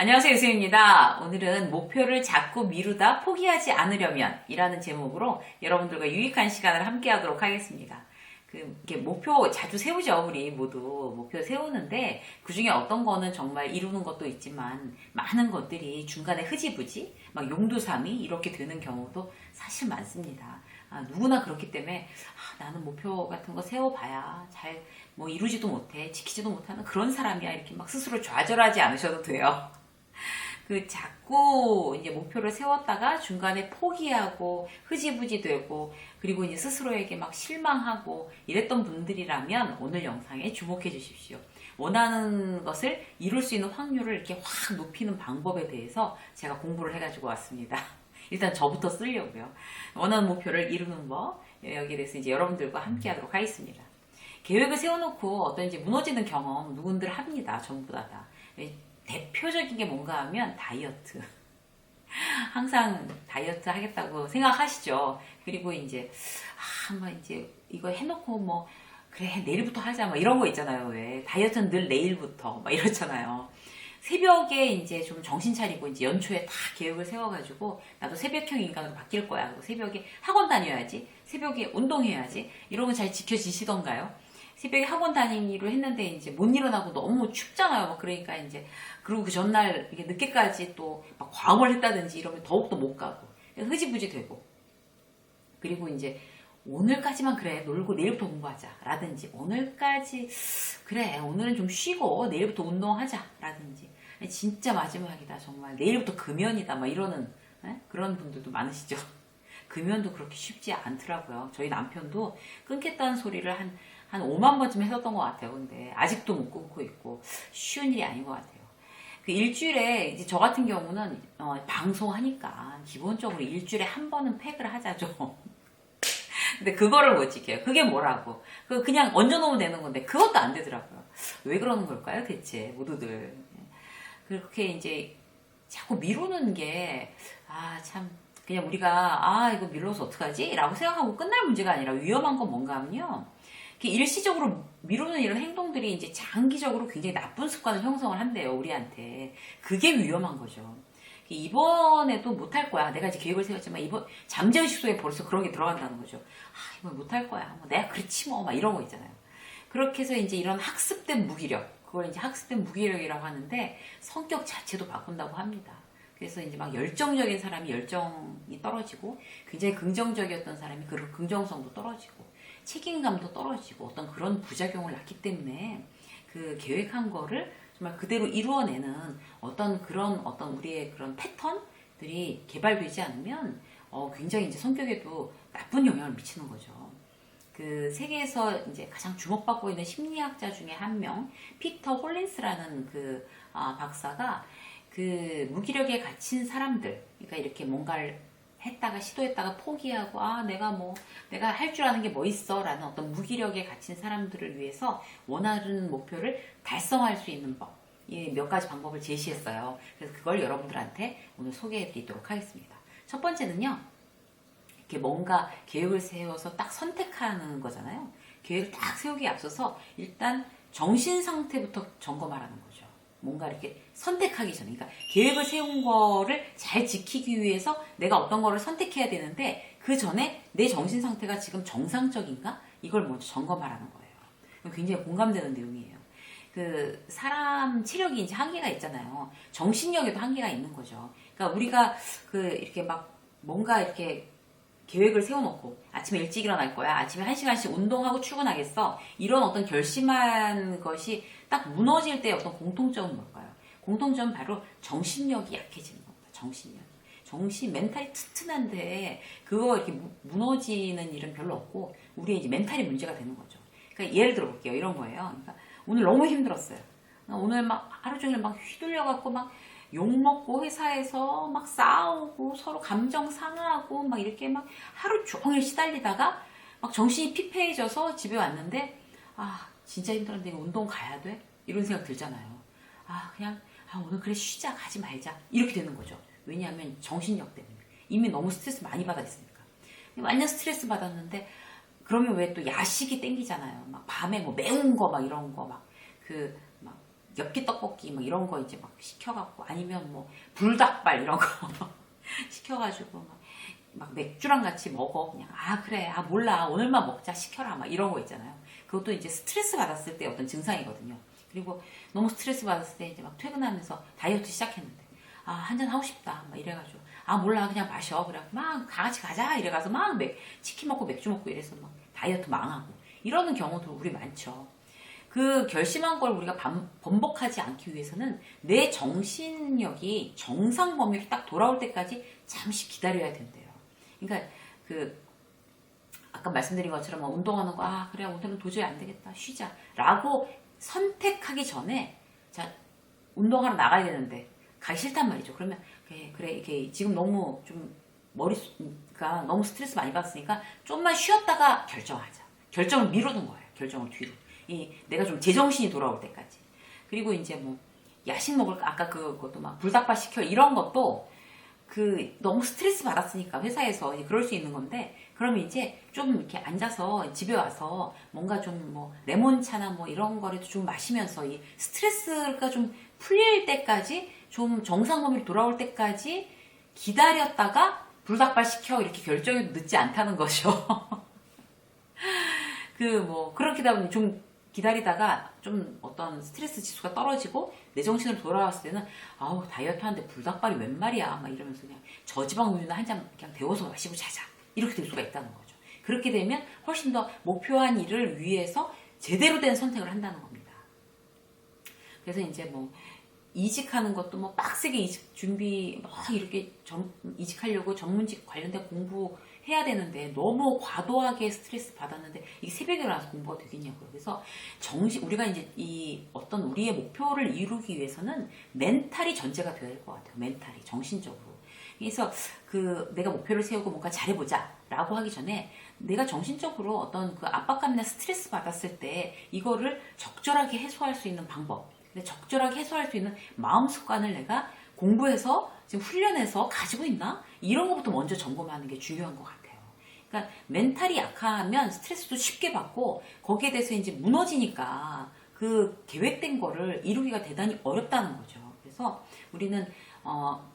안녕하세요, 유수입니다. 오늘은 목표를 자꾸 미루다 포기하지 않으려면 이라는 제목으로 여러분들과 유익한 시간을 함께 하도록 하겠습니다. 이렇게 목표 자주 세우죠, 우리 모두. 목표 세우는데 그 중에 어떤 거는 정말 이루는 것도 있지만 많은 것들이 중간에 흐지부지, 막 용두사미 이렇게 되는 경우도 사실 많습니다. 누구나 그렇기 때문에 나는 목표 같은 거 세워봐야 잘 뭐 이루지도 못해, 지키지도 못하는 그런 사람이야. 이렇게 막 스스로 좌절하지 않으셔도 돼요. 자꾸 이제 목표를 세웠다가 중간에 포기하고 흐지부지 되고 그리고 이제 스스로에게 막 실망하고 이랬던 분들이라면 오늘 영상에 주목해 주십시오. 원하는 것을 이룰 수 있는 확률을 이렇게 확 높이는 방법에 대해서 제가 공부를 해가지고 왔습니다. 일단 저부터 쓰려고요. 원하는 목표를 이루는 법, 여기에 대해서 이제 여러분들과 함께 하도록 하겠습니다. 계획을 세워놓고 어떤 이제 무너지는 경험 누군들 합니다. 전부 다. 대표적인 게 뭔가 하면 다이어트. 항상 다이어트 하겠다고 생각하시죠. 그리고 이제 한번 이제 이거 해놓고 뭐 그래 내일부터 하자 뭐 이런 거 있잖아요. 왜 다이어트는 늘 내일부터 막 이렇잖아요. 새벽에 이제 좀 정신 차리고 이제 연초에 다 계획을 세워가지고 나도 새벽형 인간으로 바뀔 거야. 그리고 새벽에 학원 다녀야지. 새벽에 운동해야지. 이런 거 잘 지켜지시던가요? 새벽에 학원 다니기로 했는데 이제 못 일어나고 너무 춥잖아요. 그러니까 이제 그리고 그 전날 이게 늦게까지 또 막 과음을 했다든지 이러면 더욱더 못 가고 흐지부지 되고 그리고 이제 오늘까지만 그래 놀고 내일부터 공부하자 라든지 오늘까지 그래 오늘은 좀 쉬고 내일부터 운동하자 라든지 진짜 마지막이다 정말 내일부터 금연이다 막 이러는 그런 분들도 많으시죠. 금연도 그렇게 쉽지 않더라고요. 저희 남편도 끊겠다는 소리를 한 5만 번쯤 했었던 것 같아요. 근데 아직도 못 끊고 있고 쉬운 일이 아닌 것 같아요. 일주일에 이제 저 같은 경우는 방송하니까 기본적으로 일주일에 한 번은 팩을 하자죠. 근데 그거를 못 지켜요. 그게 뭐라고? 그냥 얹어놓으면 되는 건데 그것도 안 되더라고요. 왜 그러는 걸까요, 대체 모두들? 그렇게 이제 자꾸 미루는 게 참 그냥 우리가 이거 미뤄서 어떡하지? 라고 생각하고 끝날 문제가 아니라 위험한 건 뭔가 하면요. 일시적으로 미루는 이런 행동들이 이제 장기적으로 굉장히 나쁜 습관을 형성을 한대요, 우리한테. 그게 위험한 거죠. 이번에도 못할 거야. 내가 이제 계획을 세웠지만 이번 잠재의식 속에 벌써 그런 게 들어간다는 거죠. 이번 못할 거야. 뭐 내가 그렇지 뭐, 막 이런 거 있잖아요. 그렇게 해서 이제 이런 학습된 무기력, 그걸 이제 학습된 무기력이라고 하는데 성격 자체도 바꾼다고 합니다. 그래서 이제 막 열정적인 사람이 열정이 떨어지고 굉장히 긍정적이었던 사람이 그 긍정성도 떨어지고 책임감도 떨어지고 어떤 그런 부작용을 낳기 때문에 그 계획한 거를 정말 그대로 이루어내는 어떤 우리의 그런 패턴들이 개발되지 않으면 굉장히 이제 성격에도 나쁜 영향을 미치는 거죠. 세계에서 이제 가장 주목받고 있는 심리학자 중에 한 명, 피터 홀린스라는 박사가 무기력에 갇힌 사람들, 그러니까 이렇게 뭔가를 했다가 시도했다가 포기하고 내가 할 줄 아는 게 뭐 있어 라는 어떤 무기력에 갇힌 사람들을 위해서 원하는 목표를 달성할 수 있는 법, 몇 가지 방법을 제시했어요. 그래서 그걸 여러분들한테 오늘 소개해 드리도록 하겠습니다. 첫 번째는요, 이렇게 뭔가 계획을 세워서 딱 선택하는 거잖아요. 계획을 딱 세우기에 앞서서 일단 정신 상태부터 점검하라는 거죠. 뭔가 이렇게 선택하기 전에, 그러니까 계획을 세운 거를 잘 지키기 위해서 내가 어떤 거를 선택해야 되는데 그 전에 내 정신 상태가 지금 정상적인가? 이걸 먼저 점검하라는 거예요. 굉장히 공감되는 내용이에요. 사람 체력이 이제 한계가 있잖아요. 정신력에도 한계가 있는 거죠. 그러니까 우리가 이렇게 막 뭔가 이렇게 계획을 세워놓고 아침에 일찍 일어날 거야. 아침에 1시간씩 운동하고 출근하겠어. 이런 어떤 결심한 것이 딱 무너질 때 어떤 공통점은 뭘까요? 공통점은 바로 정신력이 약해지는 겁니다. 멘탈이 튼튼한데 그거 이렇게 무너지는 일은 별로 없고 우리의 이제 멘탈이 문제가 되는 거죠. 그러니까 예를 들어 볼게요. 이런 거예요. 그러니까 오늘 너무 힘들었어요. 오늘 막 하루 종일 막 휘둘려갖고 막 욕먹고 회사에서 막 싸우고 서로 감정 상하고 막 이렇게 막 하루 종일 시달리다가 막 정신이 피폐해져서 집에 왔는데 진짜 힘들었는데 이거 운동 가야 돼? 이런 생각 들잖아요. 그냥 오늘 그래 쉬자 가지 말자 이렇게 되는 거죠. 왜냐하면 정신력 때문에 이미 너무 스트레스 많이 받아 있으니까. 완전 스트레스 받았는데 그러면 왜 또 야식이 땡기잖아요. 막 밤에 뭐 매운 거 막 이런 거 막 엽기 떡볶이 막 이런 거 이제 막 시켜갖고 아니면 뭐 불닭발 이런 거 시켜가지고 막 맥주랑 같이 먹어. 그냥 아 그래 아 몰라 오늘만 먹자 시켜라 막 이런 거 있잖아요. 그것도 이제 스트레스 받았을 때 어떤 증상이거든요. 그리고 너무 스트레스 받았을 때 이제 막 퇴근하면서 다이어트 시작했는데 아 한잔 하고 싶다 막 이래가지고 아 몰라 그냥 마셔 그래 막 다 같이 가자 이래가서 막 치킨 먹고 맥주 먹고 이래서 막 다이어트 망하고 이러는 경우도 우리 많죠. 그 결심한 걸 우리가 번복하지 않기 위해서는 내 정신력이 정상 범위로 딱 돌아올 때까지 잠시 기다려야 된대요. 그러니까 그 아까 말씀드린 것처럼 운동하는 거 아 그래 오늘은 도저히 안 되겠다 쉬자 라고 선택하기 전에 자 운동하러 나가야 되는데 가기 싫단 말이죠. 그러면 그래 이게 지금 너무 좀 머리가 너무 스트레스 많이 받았으니까 좀만 쉬었다가 결정하자. 결정을 미루는 거예요. 결정을 뒤로. 내가 좀 제정신이 돌아올 때까지. 그리고 이제 뭐 야식 먹을까 아까 그것도 막 불닭발 시켜 이런 것도 너무 스트레스 받았으니까 회사에서 이제 그럴 수 있는 건데 그러면 이제 좀 이렇게 앉아서 집에 와서 뭔가 좀 뭐 레몬차나 뭐 이런 거라도 좀 마시면서 이 스트레스가 좀 풀릴 때까지 좀 정상 범위로 돌아올 때까지 기다렸다가 불닭발 시켜 이렇게 결정이 늦지 않다는 거죠. 그렇게 되다 보니 좀 기다리다가 좀 어떤 스트레스 지수가 떨어지고 내 정신으로 돌아왔을 때는 아우 다이어트 하는데 불닭발이 웬 말이야 막 이러면서 그냥 저지방 우유나 한 잔 그냥 데워서 마시고 자자 이렇게 될 수가 있다는 거죠. 그렇게 되면 훨씬 더 목표한 일을 위해서 제대로 된 선택을 한다는 겁니다. 그래서 이제 뭐 이직하는 것도 뭐 빡세게 이직 준비 막 이렇게 이직하려고 전문직 관련된 공부해야 되는데 너무 과도하게 스트레스 받았는데 이게 새벽에 일어나서 공부가 되겠냐고요. 그래서 우리가 이제 어떤 우리의 목표를 이루기 위해서는 멘탈이 전제가 되어야 될 것 같아요. 멘탈이 정신적으로. 그래서 내가 목표를 세우고 뭔가 잘해보자 라고 하기 전에 내가 정신적으로 어떤 압박감이나 스트레스 받았을 때 이거를 적절하게 해소할 수 있는 방법, 적절하게 해소할 수 있는 마음 습관을 내가 공부해서 지금 훈련해서 가지고 있나? 이런 것부터 먼저 점검하는 게 중요한 것 같아요. 그러니까 멘탈이 약하면 스트레스도 쉽게 받고 거기에 대해서 이제 무너지니까 계획된 거를 이루기가 대단히 어렵다는 거죠. 그래서 우리는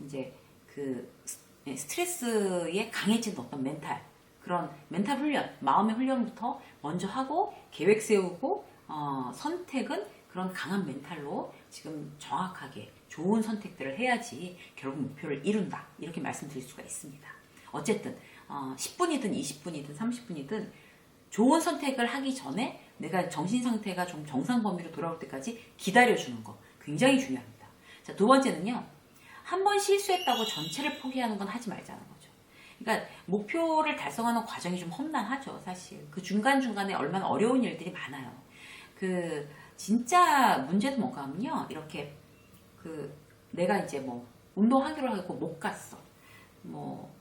이제 스트레스에 강해진 어떤 그런 멘탈 훈련, 마음의 훈련부터 먼저 하고 계획 세우고 선택은 그런 강한 멘탈로 지금 정확하게 좋은 선택들을 해야지 결국 목표를 이룬다. 이렇게 말씀드릴 수가 있습니다. 어쨌든 10분이든 20분이든 30분이든 좋은 선택을 하기 전에 내가 정신 상태가 좀 정상 범위로 돌아올 때까지 기다려주는 거 굉장히 중요합니다. 자, 두 번째는요. 한 번 실수했다고 전체를 포기하는 건 하지 말자는 거죠. 그러니까 목표를 달성하는 과정이 좀 험난하죠. 사실 그 중간중간에 얼마나 어려운 일들이 많아요. 진짜 문제는 뭔가 하면요. 이렇게 내가 이제 뭐 운동하기로 하고 못 갔어. 뭐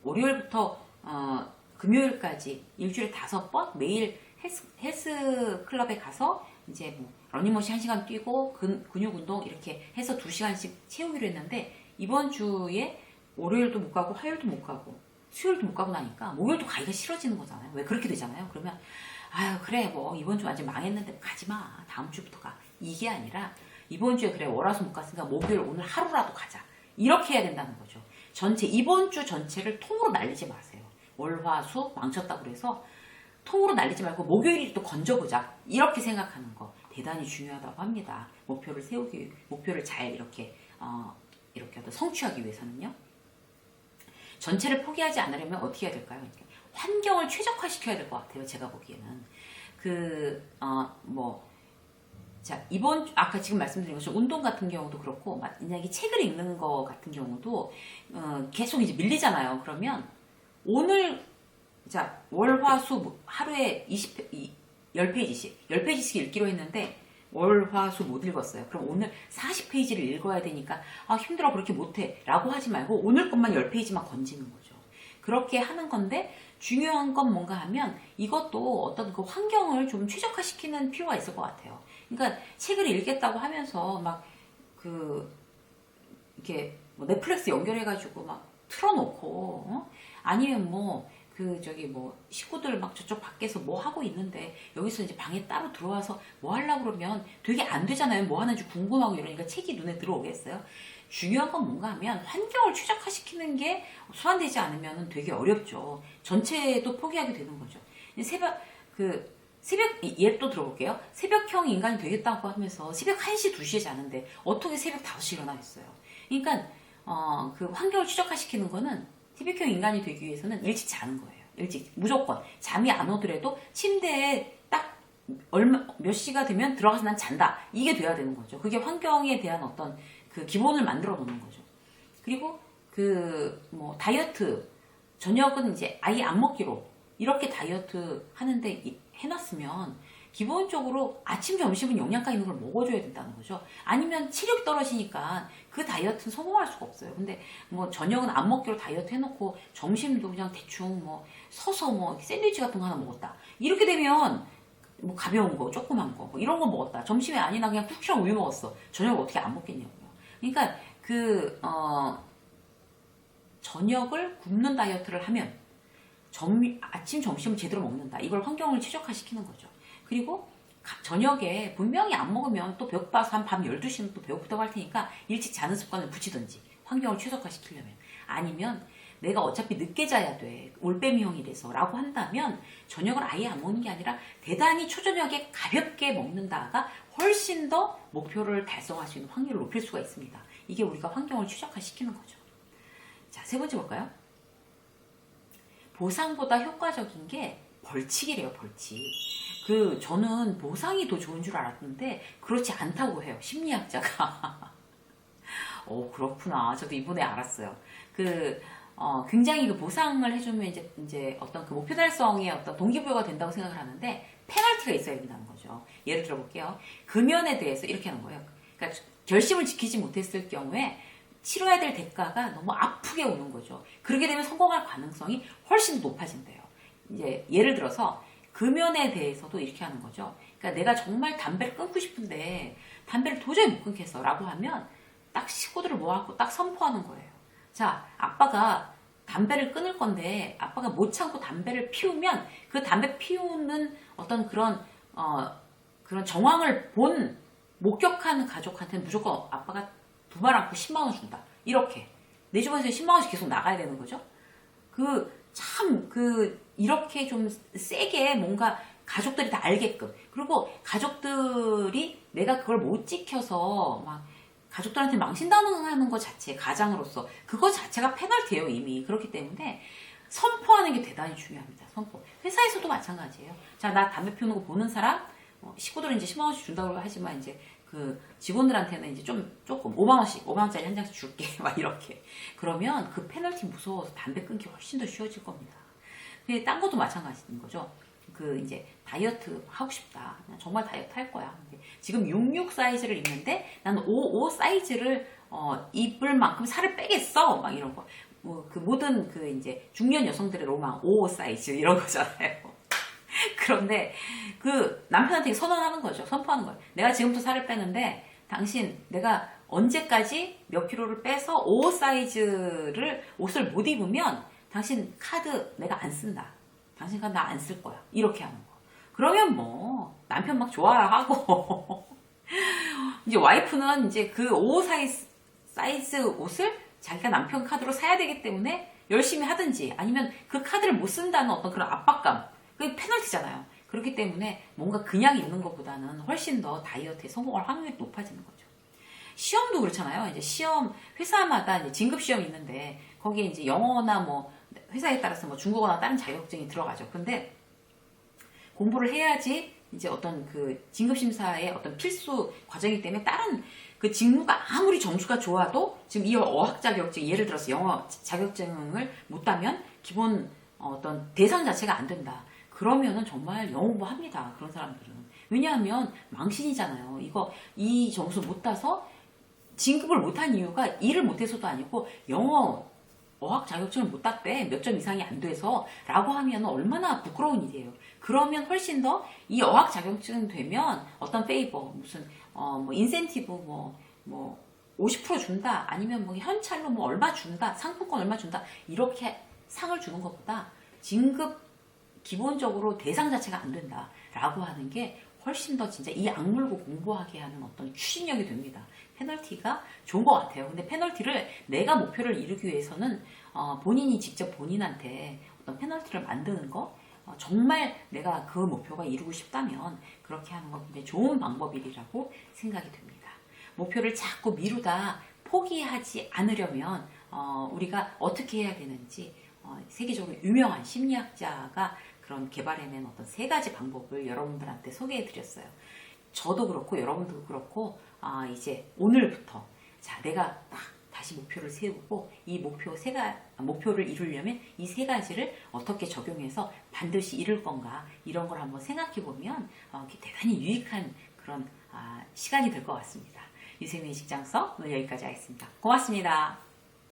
월요일부터 금요일까지 일주일에 5번 매일 헬스 클럽에 가서 이제 뭐 러닝머신 1시간 뛰고 근육 운동 이렇게 해서 2시간씩 채우기로 했는데 이번 주에 월요일도 못 가고 화요일도 못 가고 수요일도 못 가고 나니까 목요일도 가기가 싫어지는 거잖아요. 왜 그렇게 되잖아요. 그러면 아유 그래 뭐 이번 주 완전 망했는데 가지마 다음 주부터 가 이게 아니라 이번 주에 그래 월화수 못 갔으니까 목요일 오늘 하루라도 가자 이렇게 해야 된다는 거죠. 이번 주 전체를 통으로 날리지 마세요. 월화수 망쳤다고 그래서 통으로 날리지 말고 목요일이 또 건져보자 이렇게 생각하는 거 대단히 중요하다고 합니다. 목표를 잘 이렇게 어떤 성취하기 위해서는요. 전체를 포기하지 않으려면 어떻게 해야 될까요? 환경을 최적화시켜야 될 것 같아요. 제가 보기에는 아까 지금 말씀드린 것처럼 운동 같은 경우도 그렇고 만약에 책을 읽는 거 같은 경우도 계속 이제 밀리잖아요. 그러면 오늘 월화수 하루에 10페이지씩 읽기로 했는데 월화수 못 읽었어요. 그럼 오늘 40페이지를 읽어야 되니까 힘들어 그렇게 못해 라고 하지 말고 오늘 것만 10페이지만 건지는 거죠. 그렇게 하는 건데 중요한 건 뭔가 하면 이것도 어떤 환경을 좀 최적화시키는 필요가 있을 것 같아요. 그러니까 책을 읽겠다고 하면서 이렇게 뭐 넷플릭스 연결해가지고 막 틀어놓고 아니면 뭐 식구들 막 저쪽 밖에서 뭐 하고 있는데 여기서 이제 방에 따로 들어와서 뭐 하려고 그러면 되게 안 되잖아요. 뭐 하는지 궁금하고 이러니까 책이 눈에 들어오겠어요. 중요한 건 뭔가 하면 환경을 최적화시키는 게 소환되지 않으면 되게 어렵죠. 전체도 포기하게 되는 거죠. 새벽, 또 들어볼게요. 새벽형 인간이 되겠다고 하면서 새벽 1시, 2시에 자는데 어떻게 새벽 5시에 일어나겠어요? 그러니까, 그 환경을 최적화시키는 거는 새벽형 인간이 되기 위해서는 일찍 자는 거예요. 일찍. 무조건. 잠이 안 오더라도 침대에 딱 몇 시가 되면 들어가서 난 잔다. 이게 돼야 되는 거죠. 그게 환경에 대한 어떤 그 기본을 만들어 놓는 거죠. 그리고 다이어트. 저녁은 이제 아예 안 먹기로. 이렇게 다이어트 하는데 해놨으면 기본적으로 아침, 점심은 영양가 있는 걸 먹어줘야 된다는 거죠. 아니면 체력이 떨어지니까 그 다이어트는 성공할 수가 없어요. 근데 저녁은 안 먹기로 다이어트 해놓고 점심도 그냥 대충 서서 샌드위치 같은 거 하나 먹었다. 이렇게 되면 가벼운 거, 조그만 거, 이런 거 먹었다. 점심에 아니나 그냥 쿠키랑 우유 먹었어. 저녁을 어떻게 안 먹겠냐고요. 그러니까 저녁을 굶는 다이어트를 하면 아침, 점심을 제대로 먹는다. 이걸 환경을 최적화시키는 거죠. 그리고 저녁에 분명히 안 먹으면 또 배고파서 한 밤 12시는 또 배고프다고 할 테니까 일찍 자는 습관을 붙이든지 환경을 최적화시키려면 아니면 내가 어차피 늦게 자야 돼. 올빼미형이라서 라고 한다면 저녁을 아예 안 먹는 게 아니라 대단히 초저녁에 가볍게 먹는다가 훨씬 더 목표를 달성할 수 있는 확률을 높일 수가 있습니다. 이게 우리가 환경을 최적화시키는 거죠. 자, 세 번째 볼까요? 보상보다 효과적인 게 벌칙이래요, 벌칙. 저는 보상이 더 좋은 줄 알았는데, 그렇지 않다고 해요, 심리학자가. 그렇구나. 저도 이번에 알았어요. 굉장히 보상을 해주면 이제 어떤 목표 달성의 어떤 동기부여가 된다고 생각을 하는데, 페널티가 있어야 된다는 거죠. 예를 들어볼게요. 금연에 대해서 이렇게 하는 거예요. 그러니까 결심을 지키지 못했을 경우에, 치러야 될 대가가 너무 아프게 오는 거죠. 그렇게 되면 성공할 가능성이 훨씬 높아진대요. 이제 예를 들어서 금연에 대해서도 이렇게 하는 거죠. 그러니까 내가 정말 담배를 끊고 싶은데 담배를 도저히 못 끊겠어 라고 하면 딱 식구들을 모아갖고 딱 선포하는 거예요. 자, 아빠가 담배를 끊을 건데 아빠가 못 참고 담배를 피우면 그 담배 피우는 어떤 그런 정황을 목격하는 가족한테는 무조건 아빠가 두 발 안고 10만 원 준다. 이렇게. 내 주머니에서 10만 원씩 계속 나가야 되는 거죠. 이렇게 좀 세게 뭔가 가족들이 다 알게끔. 그리고 가족들이 내가 그걸 못 지켜서 가족들한테 망신당하는 것 자체, 가장으로서. 그거 자체가 페널티예요, 이미. 그렇기 때문에 선포하는 게 대단히 중요합니다. 선포. 회사에서도 마찬가지예요. 자, 나 담배 피우는 거 보는 사람, 식구들은 이제 10만 원씩 준다고 하지만 이제 직원들한테는 이제 조금 5만 원짜리 한 장씩 줄게 막 이렇게. 그러면 그 페널티 무서워서 담배 끊기 훨씬 더 쉬워질 겁니다. 근데 딴 것도 마찬가지인 거죠. 이제 다이어트 하고 싶다. 난 정말 다이어트 할 거야. 지금 66 사이즈를 입는데 나는 55 사이즈를 입을 만큼 살을 빼겠어. 막 이런 거. 모든 이제 중년 여성들의 로망 55 사이즈 이런 거잖아요. 그런데 남편한테 선언하는 거죠. 선포하는 거예요. 내가 지금부터 살을 빼는데 당신 내가 언제까지 몇 킬로를 빼서 55 사이즈를 옷을 못 입으면 당신 카드 내가 안 쓴다. 당신 카드 나 안 쓸 거야. 이렇게 하는 거. 그러면 남편 막 좋아라 하고 이제 와이프는 이제 55 사이즈 옷을 자기가 남편 카드로 사야 되기 때문에 열심히 하든지 아니면 그 카드를 못 쓴다는 어떤 그런 압박감. 그게 페널티잖아요. 그렇기 때문에 뭔가 그냥 입는 것보다는 훨씬 더 다이어트에 성공할 확률이 높아지는 거죠. 시험도 그렇잖아요. 이제 시험, 회사마다 이제 진급 시험이 있는데, 거기에 이제 영어나 회사에 따라서 중국어나 다른 자격증이 들어가죠. 근데 공부를 해야지 이제 어떤 진급 심사의 어떤 필수 과정이기 때문에 다른 직무가 아무리 점수가 좋아도 지금 이 어학 자격증, 예를 들어서 영어 자격증을 못 따면 기본 어떤 대상 자체가 안 된다. 그러면은 정말 영웅부합니다. 그런 사람들은. 왜냐하면 망신이잖아요. 이 점수 못 따서 진급을 못한 이유가 일을 못해서도 아니고 영어 어학 자격증을 못 땄대. 몇 점 이상이 안 돼서 라고 하면 얼마나 부끄러운 일이에요. 그러면 훨씬 더 이 어학 자격증 되면 어떤 페이버, 무슨 인센티브 50% 준다. 아니면 현찰로 얼마 준다. 상품권 얼마 준다. 이렇게 상을 주는 것보다 진급 기본적으로 대상 자체가 안 된다라고 하는 게 훨씬 더 진짜 이 악물고 공부하게 하는 어떤 추진력이 됩니다. 페널티가 좋은 것 같아요. 근데 페널티를 내가 목표를 이루기 위해서는 본인이 직접 본인한테 어떤 페널티를 만드는 거 정말 내가 그 목표가 이루고 싶다면 그렇게 하는 건 굉장히 좋은 방법이라고 생각이 됩니다. 목표를 자꾸 미루다 포기하지 않으려면 우리가 어떻게 해야 되는지 세계적으로 유명한 심리학자가 그런 개발해낸 어떤 3가지 방법을 여러분들한테 소개해 드렸어요. 저도 그렇고 여러분도 그렇고 이제 오늘부터 자 내가 딱 다시 목표를 세우고 이 목표를 이루려면 이 3가지를 어떻게 적용해서 반드시 이룰 건가 이런 걸 한번 생각해 보면 대단히 유익한 그런 시간이 될 것 같습니다. 유세민의 직장서 오늘 여기까지 하겠습니다. 고맙습니다.